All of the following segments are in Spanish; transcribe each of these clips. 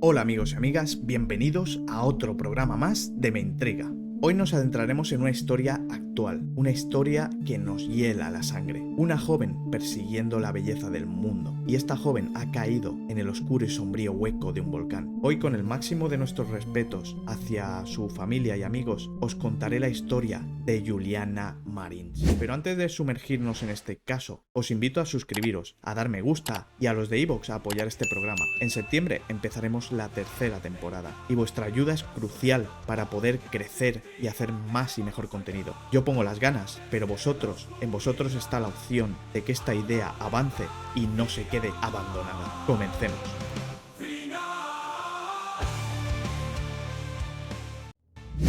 Hola amigos y amigas, bienvenidos a otro programa más de Me Intriga. Hoy nos adentraremos en una historia actual, una historia que nos hiela la sangre. Una joven persiguiendo la belleza del mundo, y esta joven ha caído en el oscuro y sombrío hueco de un volcán. Hoy, con el máximo de nuestros respetos hacia su familia y amigos, os contaré la historia de Juliana Marins. Pero antes de sumergirnos en este caso, os invito a suscribiros, a dar me gusta y a los de iVoox a apoyar este programa. En septiembre empezaremos la tercera temporada, y vuestra ayuda es crucial para poder crecer y hacer más y mejor contenido. Yo pongo las ganas, pero en vosotros está la opción de que esta idea avance y no se quede abandonada. Comencemos.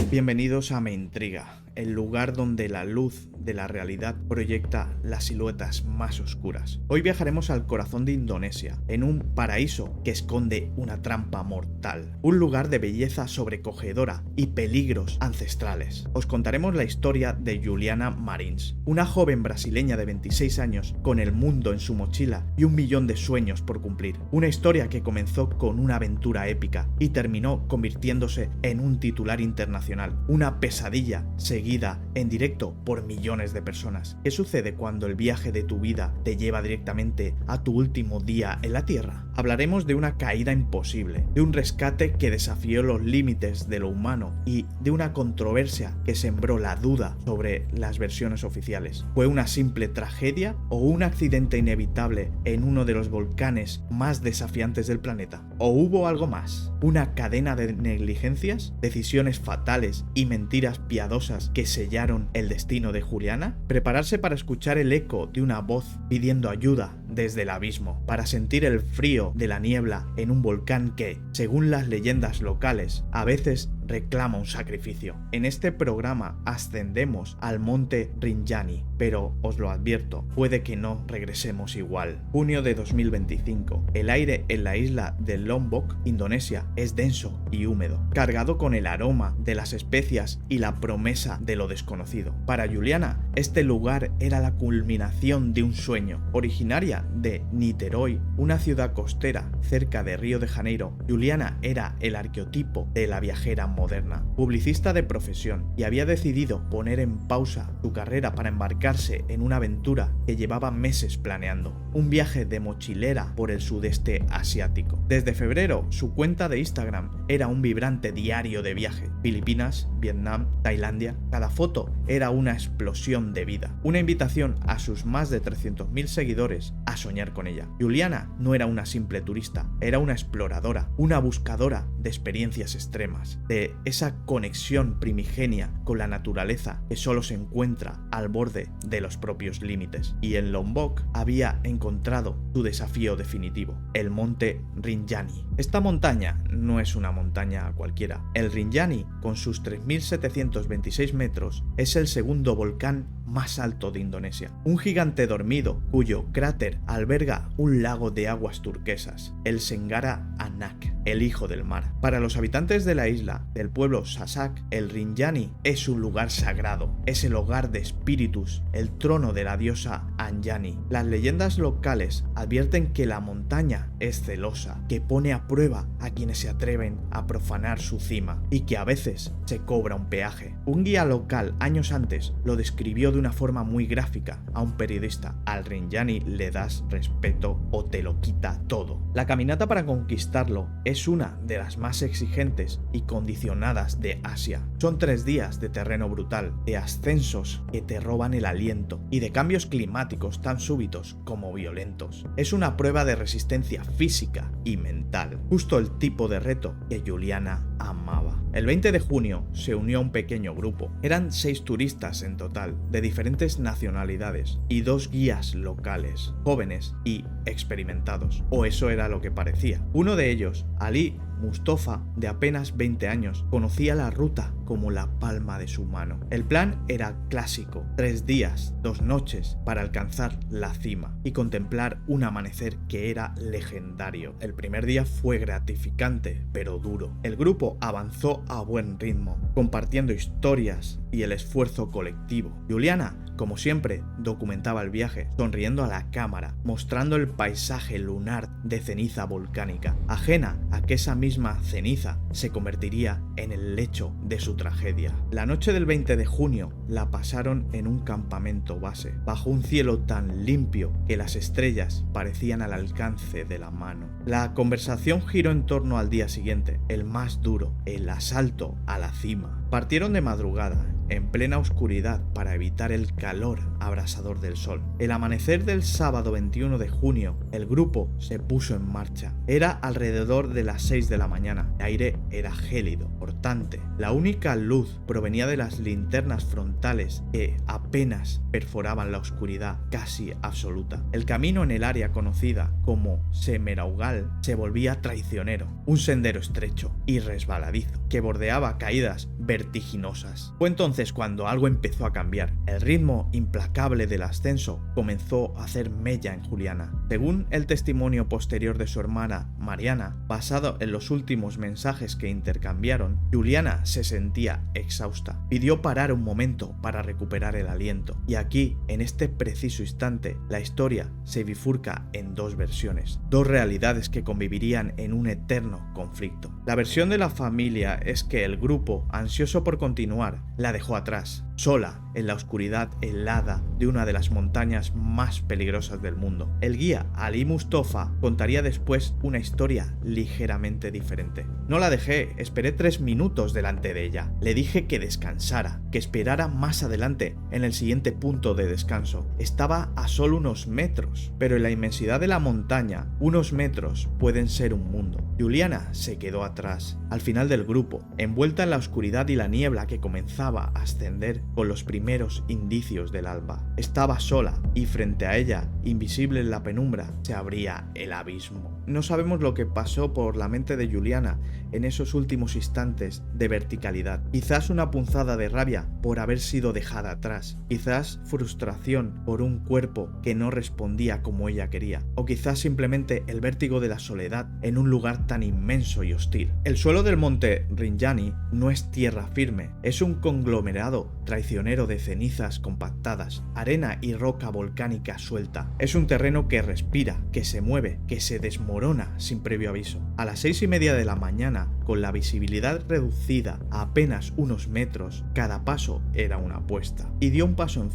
Bienvenidos a Me Intriga, el lugar donde la luz de la realidad proyecta las siluetas más oscuras. Hoy viajaremos al corazón de Indonesia, en un paraíso que esconde una trampa mortal, un lugar de belleza sobrecogedora y peligros ancestrales. Os contaremos la historia de Juliana Marins, una joven brasileña de 26 años con el mundo en su mochila y 1 millón de sueños por cumplir. Una historia que comenzó con una aventura épica y terminó convirtiéndose en un titular internacional, una pesadilla seguida en directo por millones de personas. ¿Qué sucede cuando el viaje de tu vida te lleva directamente a tu último día en la Tierra? Hablaremos de una caída imposible, de un rescate que desafió los límites de lo humano y de una controversia que sembró la duda sobre las versiones oficiales. ¿Fue una simple tragedia o un accidente inevitable en uno de los volcanes más desafiantes del planeta? ¿O hubo algo más? ¿Una cadena de negligencias, decisiones fatales y mentiras piadosas que sellaron el destino de Juliana? Prepararse para escuchar el eco de una voz pidiendo ayuda desde el abismo, para sentir el frío de la niebla en un volcán que, según las leyendas locales, a veces reclama un sacrificio. En este programa ascendemos al monte Rinjani, pero os lo advierto, puede que no regresemos igual. Junio de 2025. El aire en la isla de Lombok, Indonesia, es denso y húmedo, cargado con el aroma de las especias y la promesa de lo desconocido. Para Juliana, este lugar era la culminación de un sueño. Originaria de Niterói, una ciudad costera cerca de Río de Janeiro, Juliana era el arqueotipo de la viajera moderna, publicista de profesión, y había decidido poner en pausa su carrera para embarcarse en una aventura que llevaba meses planeando, un viaje de mochilera por el sudeste asiático. Desde febrero, su cuenta de Instagram era un vibrante diario de viaje. Filipinas, Vietnam, Tailandia, cada foto era una explosión de vida, una invitación a sus más de 300.000 seguidores a soñar con ella. Juliana no era una simple turista, era una exploradora, una buscadora de experiencias extremas, de esa conexión primigenia con la naturaleza que solo se encuentra al borde de los propios límites. Y en Lombok había encontrado su desafío definitivo, el monte Rinjani. Esta montaña no es una montaña cualquiera. El Rinjani, con sus 3.726 metros, es el segundo volcán más alto de Indonesia, un gigante dormido cuyo cráter alberga un lago de aguas turquesas, el Senggara Anak, el hijo del mar. Para los habitantes de la isla del pueblo Sasak, el Rinjani es un lugar sagrado, es el hogar de espíritus, el trono de la diosa Anjani. Las leyendas locales advierten que la montaña es celosa, que pone a prueba a quienes se atreven a profanar su cima y que a veces se cobra un peaje. Un guía local años antes lo describió de una forma muy gráfica a un periodista: al Rinjani le das respeto o te lo quita todo. La caminata para conquistarlo es una de las más exigentes y condicionadas de Asia. Son 3 días de terreno brutal, de ascensos que te roban el aliento y de cambios climáticos tan súbitos como violentos. Es una prueba de resistencia física y mental, justo el tipo de reto que Juliana amaba. El 20 de junio se unió a un pequeño grupo. Eran 6 turistas en total, de diferentes nacionalidades, y 2 guías locales, jóvenes y experimentados. O eso era lo que parecía. Uno de ellos, Ali Mustafa, de apenas 20 años, conocía la ruta como la palma de su mano. El plan era clásico: 3 días, 2 noches para alcanzar la cima y contemplar un amanecer que era legendario. El primer día fue gratificante, pero duro. El grupo avanzó a buen ritmo, compartiendo historias y el esfuerzo colectivo. Juliana, como siempre, documentaba el viaje, sonriendo a la cámara, mostrando el paisaje lunar de ceniza volcánica, ajena a que esa misma ceniza se convertiría en el lecho de su tragedia. La noche del 20 de junio la pasaron en un campamento base, bajo un cielo tan limpio que las estrellas parecían al alcance de la mano. La conversación giró en torno al día siguiente, el más duro, el asalto a la cima. Partieron de madrugada, en plena oscuridad, para evitar el calor abrasador del sol. El amanecer del sábado 21 de junio, el grupo se puso en marcha. Era alrededor de las 6 de la mañana. El aire era gélido, cortante. La única luz provenía de las linternas frontales que apenas perforaban la oscuridad casi absoluta. El camino en el área conocida como Semeraugal se volvía traicionero, un sendero estrecho y resbaladizo que bordeaba caídas vertiginosas. Fue entonces cuando algo empezó a cambiar. El ritmo implacable del ascenso comenzó a hacer mella en Juliana. Según el testimonio posterior de su hermana Mariana, basado en los últimos mensajes que intercambiaron, Juliana se sentía exhausta. Pidió parar un momento para recuperar el aliento. Y aquí, en este preciso instante, la historia se bifurca en 2 versiones, 2 realidades que convivirían en un eterno conflicto. La versión de la familia es que el grupo, ansioso por continuar, la dejó atrás, sola en la oscuridad helada de una de las montañas más peligrosas del mundo. El guía Ali Mustafa contaría después una historia ligeramente diferente. No la dejé, esperé 3 minutos delante de ella. Le dije que descansara, que esperara más adelante en el siguiente punto de descanso. Estaba a solo unos metros, pero en la inmensidad de la montaña, unos metros pueden ser un mundo. Juliana se quedó atrás, al final del grupo, envuelta en la oscuridad y la niebla que comenzaba a ascender con los primeros indicios del alba. Estaba sola y frente a ella, invisible en la penumbra, se abría el abismo. No sabemos lo que pasó por la mente de Juliana en esos últimos instantes de verticalidad. Quizás una punzada de rabia por haber sido dejada atrás, quizás frustración por un cuerpo que no respondía como ella quería, o quizás simplemente el vértigo de la soledad en un lugar tan inmenso y hostil. El suelo del monte Rinjani no es tierra firme, es un conglomerado traicionero de cenizas compactadas, arena y roca volcánica suelta. Es un terreno que respira, que se mueve, que se desmorona sin previo aviso. A las 6:30 de la mañana, con la visibilidad reducida a apenas unos metros, cada paso era una apuesta. Y dio un paso en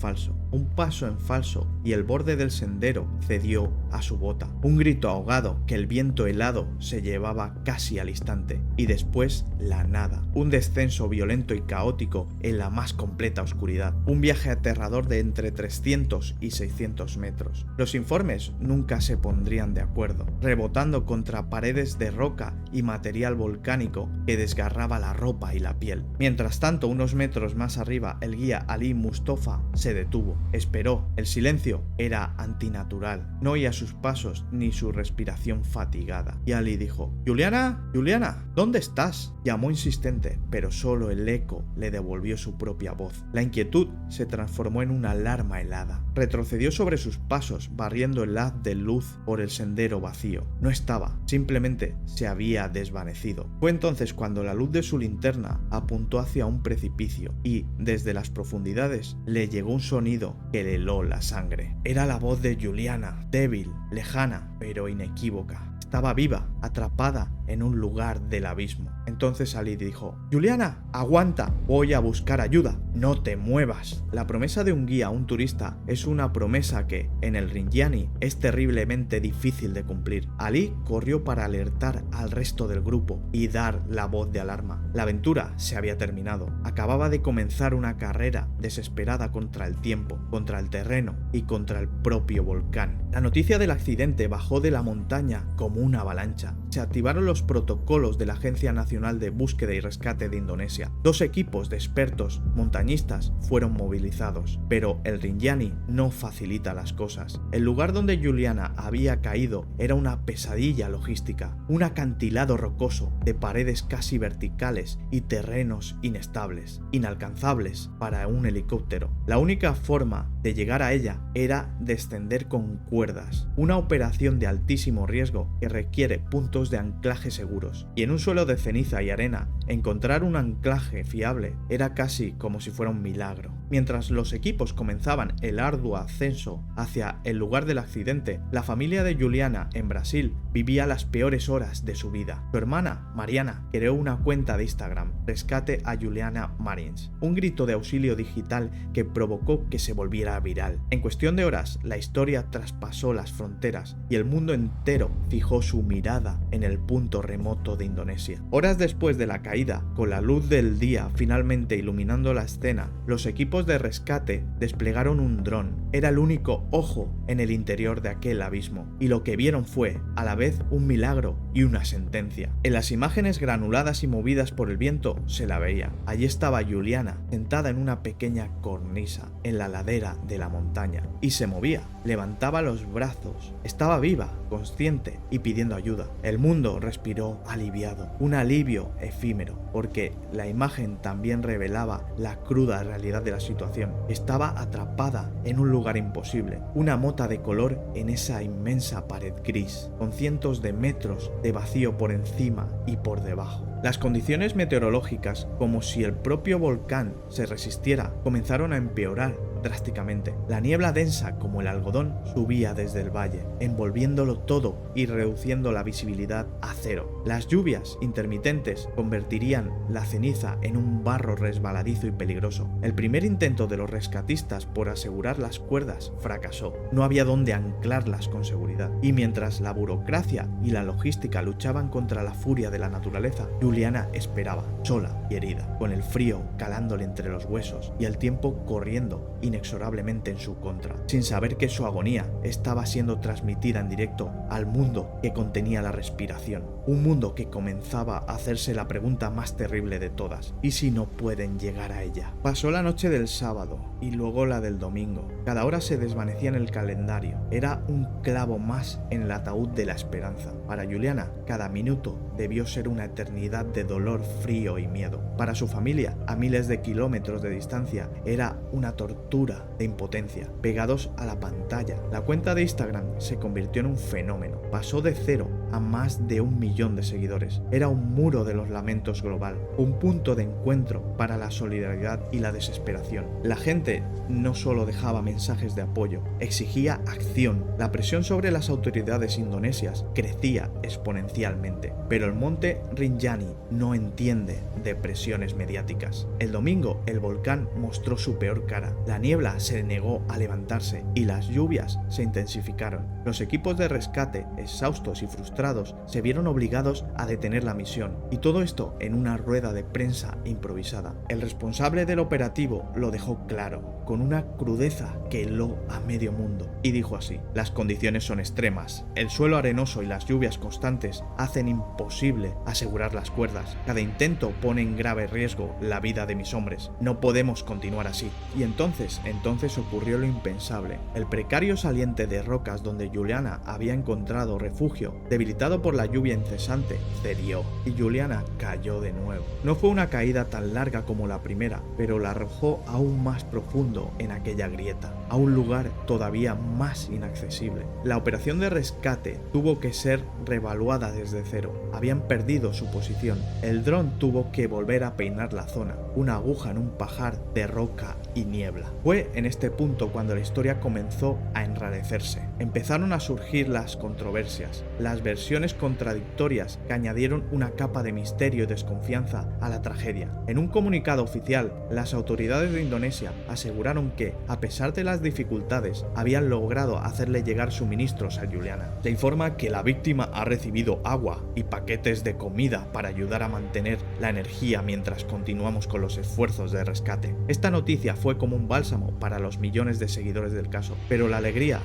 falso, y el borde del sendero cedió a su bota. Un grito ahogado que el viento helado se llevaba casi al instante, y después la nada. Un descenso violento y caótico en la más completa oscuridad. Un viaje aterrador de entre 300 y 600 metros. Los informes nunca se pondrían de acuerdo, rebotando contra paredes de roca y material volcánico que desgarraba la ropa y la piel. Mientras tanto, unos metros más arriba, el guía Ali Mustafa se detuvo. Esperó. El silencio era antinatural. No oía sus pasos ni su respiración fatigada. Y Ali dijo: «Juliana, Juliana, ¿dónde estás?». Llamó insistente, pero solo el eco le devolvió su propia voz. La inquietud se transformó en una alarma helada. Retrocedió sobre sus pasos, barriendo el haz de luz por el sendero vacío. No estaba, simplemente se había desvanecido. Fue entonces cuando la luz de su linterna apuntó hacia un precipicio y, desde las profundidades, le llegó un sonido que le heló la sangre. Era la voz de Juliana, débil, lejana, pero inequívoca. Estaba viva, atrapada en un lugar del abismo. Entonces Ali dijo: «Juliana, aguanta, voy a buscar ayuda, no te muevas». La promesa de un guía a un turista es una promesa que, en el Rinjani, es terriblemente difícil de cumplir. Ali corrió para alertar al resto del grupo y dar la voz de alarma. La aventura se había terminado. Acababa de comenzar una carrera desesperada contra el tiempo, contra el terreno y contra el propio volcán. La noticia del accidente bajó de la montaña como como una avalancha. Se activaron los protocolos de la Agencia Nacional de Búsqueda y Rescate de Indonesia. 2 equipos de expertos montañistas fueron movilizados, pero el Rinjani no facilita las cosas. El lugar donde Juliana había caído era una pesadilla logística, un acantilado rocoso de paredes casi verticales y terrenos inestables, inalcanzables para un helicóptero. La única forma de llegar a ella era descender con cuerdas, una operación de altísimo riesgo que requiere puntos de anclaje seguros, y en un suelo de ceniza y arena, encontrar un anclaje fiable era casi como si fuera un milagro. Mientras los equipos comenzaban el arduo ascenso hacia el lugar del accidente, la familia de Juliana en Brasil vivía las peores horas de su vida. Su hermana, Mariana, creó una cuenta de Instagram, Rescate a Juliana Marins, un grito de auxilio digital que provocó que se volviera viral. En cuestión de horas, la historia traspasó las fronteras y el mundo entero fijó su mirada en el punto remoto de Indonesia. Horas después de la caída, con la luz del día finalmente iluminando la escena, los equipos de rescate desplegaron un dron. Era el único ojo en el interior de aquel abismo, y lo que vieron fue, a la vez, un milagro y una sentencia. En las imágenes granuladas y movidas por el viento se la veía. Allí estaba Juliana, sentada en una pequeña cornisa, en la ladera de la montaña, y se movía, levantaba los brazos, estaba viva, consciente y pidiendo ayuda. El mundo respiró aliviado, un alivio efímero, porque la imagen también revelaba la cruda realidad de la situación. Estaba atrapada en un lugar imposible, una mota de color en esa inmensa pared gris, con cientos de metros de vacío por encima y por debajo. Las condiciones meteorológicas, como si el propio volcán se resistiera, comenzaron a empeorar drásticamente. La niebla densa como el algodón subía desde el valle, envolviéndolo todo y reduciendo la visibilidad a cero. Las lluvias intermitentes convertirían la ceniza en un barro resbaladizo y peligroso. El primer intento de los rescatistas por asegurar las cuerdas fracasó. No había dónde anclarlas con seguridad. Y mientras la burocracia y la logística luchaban contra la furia de la naturaleza, Juliana esperaba, sola y herida, con el frío calándole entre los huesos y el tiempo corriendo inexorablemente en su contra, sin saber que su agonía estaba siendo transmitida en directo al mundo que contenía la respiración, un mundo que comenzaba a hacerse la pregunta más terrible de todas: ¿y si no pueden llegar a ella? Pasó la noche del sábado y luego la del domingo. Cada hora se desvanecía en el calendario, era un clavo más en el ataúd de la esperanza. Para Juliana, cada minuto debió ser una eternidad de dolor, frío y miedo. Para su familia, a miles de kilómetros de distancia, era una tortura de impotencia. Pegados a la pantalla, la cuenta de Instagram se convirtió en un fenómeno. Pasó de 0 a más de 1 millón de seguidores. Era un muro de los lamentos global, un punto de encuentro para la solidaridad y la desesperación. La gente no solo dejaba mensajes de apoyo, exigía acción. La presión sobre las autoridades indonesias crecía exponencialmente, pero el monte Rinjani no entiende de presiones mediáticas. El domingo, el volcán mostró su peor cara. La niebla se negó a levantarse y las lluvias se intensificaron. Los equipos de rescate, exhaustos y frustrados, se vieron obligados a detener la misión, y todo esto en una rueda de prensa improvisada. El responsable del operativo lo dejó claro, con una crudeza que heló a medio mundo, y dijo así: las condiciones son extremas, el suelo arenoso y las lluvias constantes hacen imposible asegurar las cuerdas. Cada intento pone en grave riesgo la vida de mis hombres. No podemos continuar así. Y entonces ocurrió lo impensable. El precario saliente de rocas donde Juliana había encontrado refugio, debilitado por la lluvia incesante, cedió y Juliana cayó de nuevo. No fue una caída tan larga como la primera, pero la arrojó aún más profundo en aquella grieta, a un lugar todavía más inaccesible. La operación de rescate tuvo que ser reevaluada desde cero. Habían perdido su posición. El dron tuvo que volver a peinar la zona, una aguja en un pajar de roca y niebla. Fue en este punto cuando la historia comenzó a enrarecerse. Empezaron a surgir las controversias, las versiones contradictorias que añadieron una capa de misterio y desconfianza a la tragedia. En un comunicado oficial, las autoridades de Indonesia aseguraron que, a pesar de las dificultades, habían logrado hacerle llegar suministros a Juliana. Se informa que la víctima ha recibido agua y paquetes de comida para ayudar a mantener la energía mientras continuamos con los esfuerzos de rescate. Esta noticia fue como un bálsamo para los millones de seguidores del caso, pero la alegría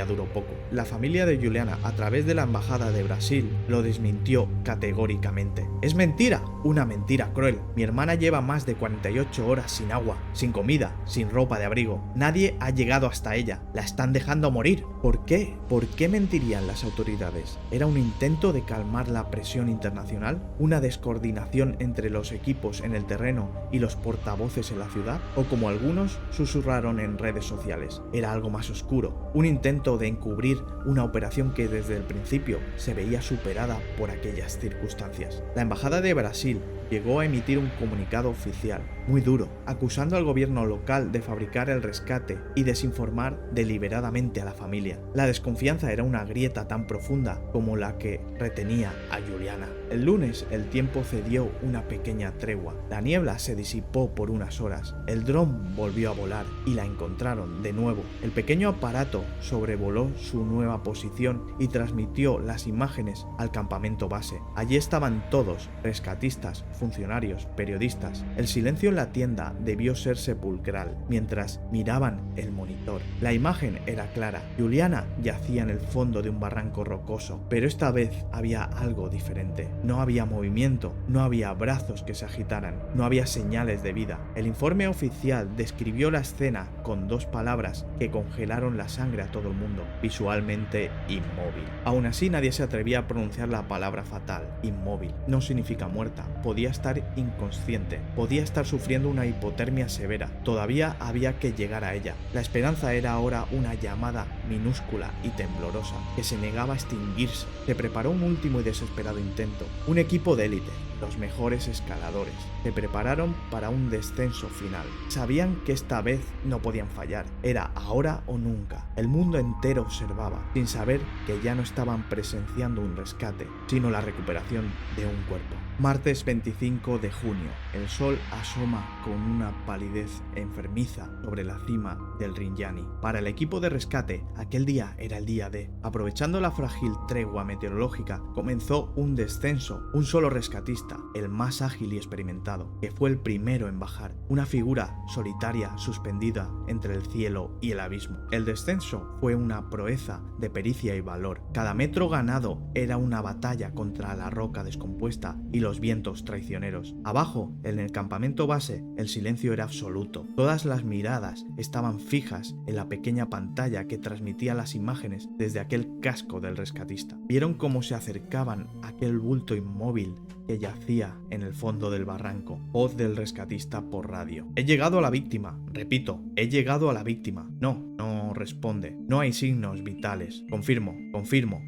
duró poco. La familia de Juliana, a través de la embajada embajada de Brasil lo desmintió categóricamente. Es mentira, una mentira cruel. Mi hermana lleva más de 48 horas sin agua, sin comida, sin ropa de abrigo. Nadie ha llegado hasta ella. La están dejando morir. ¿Por qué? ¿Por qué mentirían las autoridades? ¿Era un intento de calmar la presión internacional? ¿Una descoordinación entre los equipos en el terreno y los portavoces en la ciudad? ¿O como algunos susurraron en redes sociales, era algo más oscuro? Un intento de encubrir una operación que desde el principio se veía superada por aquellas circunstancias. La embajada de Brasil llegó a emitir un comunicado oficial, muy duro, acusando al gobierno local de fabricar el rescate y desinformar deliberadamente a la familia. La desconfianza era una grieta tan profunda como la que retenía a Juliana. El lunes el tiempo cedió una pequeña tregua. La niebla se disipó por unas horas. El dron volvió a volar y la encontraron de nuevo. El pequeño aparato sobrevoló su nueva posición y transmitió las imágenes al campamento base. Allí estaban todos, rescatistas, funcionarios, periodistas. El silencio en la tienda debió ser sepulcral mientras miraban el monitor. La imagen era clara. Juliana yacía en el fondo de un barranco rocoso, pero esta vez había algo diferente. No había movimiento, no había brazos que se agitaran, no había señales de vida. El informe oficial describió la escena con dos palabras que congelaron la sangre a todo el mundo: visualmente inmóvil. Aún así nadie se atrevía a pronunciar la palabra fatal. Inmóvil no significa muerta, podía estar inconsciente, podía estar sufriendo una hipotermia severa, todavía había que llegar a ella. La esperanza era ahora una llamada minúscula y temblorosa que se negaba a extinguirse. Se preparó un último y desesperado intento. Un equipo de élite, los mejores escaladores, se prepararon para un descenso final. Sabían que esta vez no podían fallar, era ahora o nunca. El mundo entero observaba, sin saber que ya no estaban presenciando un rescate, sino la recuperación de un cuerpo. Martes 25 de junio, el sol asoma con una palidez enfermiza sobre la cima del Rinjani. Para el equipo de rescate, aquel día era el día D. Aprovechando la frágil tregua meteorológica, comenzó un descenso. Un solo rescatista, el más ágil y experimentado, que fue el primero en bajar, una figura solitaria suspendida entre el cielo y el abismo. El descenso fue una proeza de pericia y valor. Cada metro ganado era una batalla contra la roca descompuesta y los vientos traicioneros. Abajo, en el campamento base, el silencio era absoluto. Todas las miradas estaban fijas en la pequeña pantalla que transmitía las imágenes desde aquel casco del rescatista. Vieron cómo se acercaban a aquel bulto inmóvil que yacía en el fondo del barranco. Voz del rescatista por radio: he llegado a la víctima. Repito, he llegado a la víctima. No responde. No hay signos vitales. Confirmo.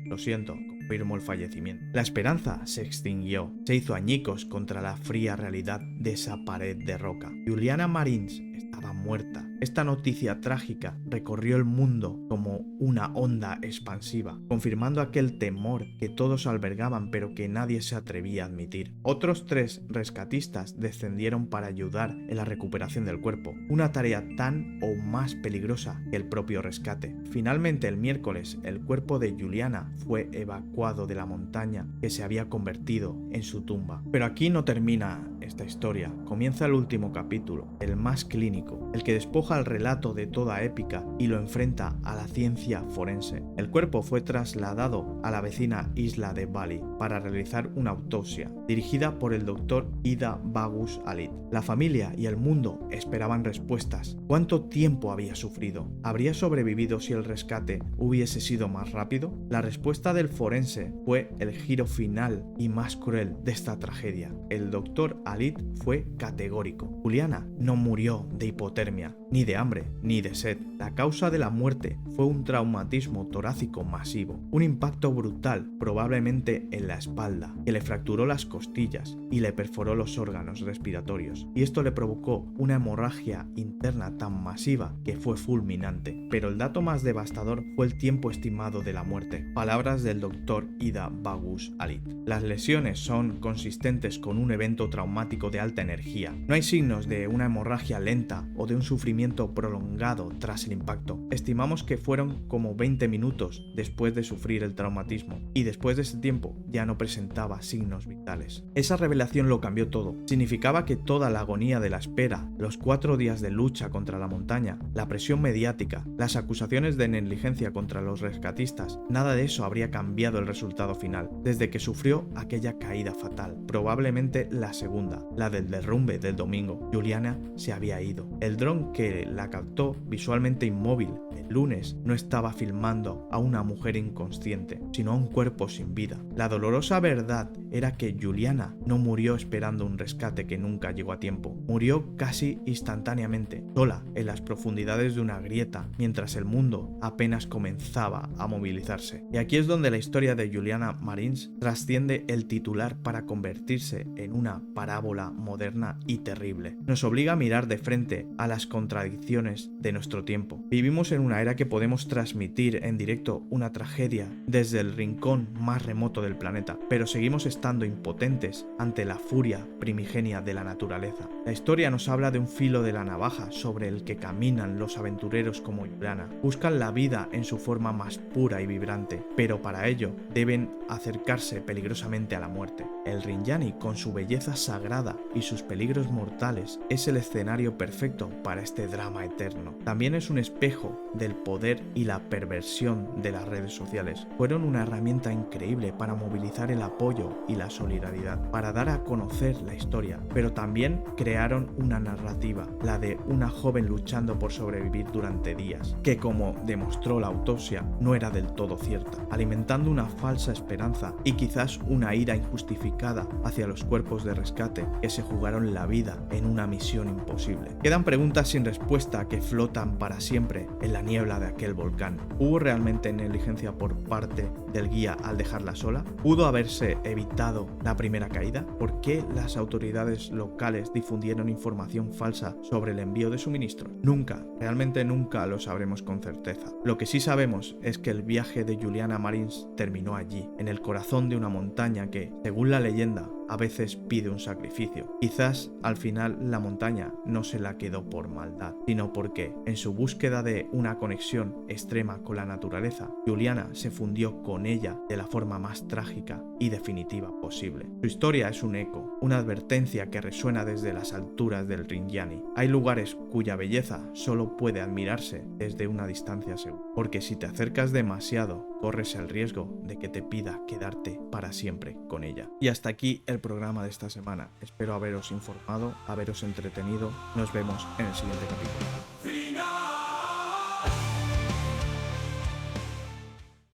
Lo siento. Confirmó el fallecimiento. La esperanza se extinguió, se hizo añicos contra la fría realidad de esa pared de roca. Juliana Marins estaba muerta. Esta noticia trágica recorrió el mundo como una onda expansiva, confirmando aquel temor que todos albergaban pero que nadie se atrevía a admitir. Otros 3 rescatistas descendieron para ayudar en la recuperación del cuerpo, una tarea tan o más peligrosa que el propio rescate. Finalmente, el miércoles, el cuerpo de Juliana fue evacuado de la montaña que se había convertido en su tumba. Pero aquí no termina esta historia. Comienza el último capítulo, el más clínico, el que despoja al relato de toda épica y lo enfrenta a la ciencia forense. El cuerpo fue trasladado a la vecina isla de Bali para realizar una autopsia, dirigida por el doctor Ida Bagus Alit. La familia y el mundo esperaban respuestas. ¿Cuánto tiempo había sufrido? ¿Habría sobrevivido si el rescate hubiese sido más rápido? La respuesta del forense fue el giro final y más cruel de esta tragedia. El doctor Alit fue categórico. Juliana no murió de hipotermia, ni de hambre, ni de sed. La causa de la muerte fue un traumatismo torácico masivo, un impacto brutal, probablemente en la espalda, que le fracturó las costillas y le perforó los órganos respiratorios, y esto le provocó una hemorragia interna tan masiva que fue fulminante. Pero el dato más devastador fue el tiempo estimado de la muerte. Palabras del doctor Ida Bagus Alit: las lesiones son consistentes con un evento traumático de alta energía. No hay signos de una hemorragia lenta o de un sufrimiento sufrimiento prolongado tras el impacto. Estimamos que fueron como 20 minutos después de sufrir el traumatismo, y después de ese tiempo ya no presentaba signos vitales. Esa revelación lo cambió todo. Significaba que toda la agonía de la espera, los 4 días de lucha contra la montaña, la presión mediática, las acusaciones de negligencia contra los rescatistas, nada de eso habría cambiado el resultado final, desde que sufrió aquella caída fatal, probablemente la segunda, la del derrumbe del domingo. Juliana se había ido. El dron que la captó visualmente inmóvil el lunes no estaba filmando a una mujer inconsciente, sino a un cuerpo sin vida. La dolorosa verdad era que Juliana no murió esperando un rescate que nunca llegó a tiempo. Murió casi instantáneamente, sola en las profundidades de una grieta, mientras el mundo apenas comenzaba a movilizarse. Y aquí es donde la historia de Juliana Marins trasciende el titular para convertirse en una parábola moderna y terrible. Nos obliga a mirar de frente a las contradicciones de nuestro tiempo. Vivimos en una era que podemos transmitir en directo una tragedia desde el rincón más remoto del planeta, pero seguimos estando impotentes ante la furia primigenia de la naturaleza. La historia nos habla de un filo de la navaja sobre el que caminan los aventureros como Juliana. Buscan la vida en su forma más pura y vibrante, pero para ello deben acercarse peligrosamente a la muerte. El Rinjani, con su belleza sagrada y sus peligros mortales, es el escenario perfecto para este drama eterno. También es un espejo del poder y la perversión de las redes sociales. Fueron una herramienta increíble para movilizar el apoyo y la solidaridad, para dar a conocer la historia, pero también crearon una narrativa, la de una joven luchando por sobrevivir durante días, que, como demostró la autopsia, no era del todo cierta, alimentando una falsa esperanza y quizás una ira injustificada hacia los cuerpos de rescate que se jugaron la vida en una misión imposible. Quedan preguntas sin respuesta que flotan para siempre en la niebla de aquel volcán. ¿Hubo realmente negligencia por parte del guía al dejarla sola? ¿Pudo haberse evitado la primera caída? ¿Por qué las autoridades locales difundieron información falsa sobre el envío de suministros? Nunca, realmente nunca lo sabremos con certeza. Lo que sí sabemos es que el viaje de Juliana Marins terminó allí, en el corazón de una montaña que, según la leyenda, a veces pide un sacrificio. Quizás al final la montaña no se la quedó por maldad, sino porque, en su búsqueda de una conexión extrema con la naturaleza, Juliana se fundió con ella de la forma más trágica y definitiva posible. Su historia es un eco, una advertencia que resuena desde las alturas del Rinjani. Hay lugares cuya belleza solo puede admirarse desde una distancia segura, porque si te acercas demasiado, corres el riesgo de que te pida quedarte para siempre con ella. Y hasta aquí el programa de esta semana. Espero haberos informado, haberos entretenido. Nos vemos en el siguiente capítulo.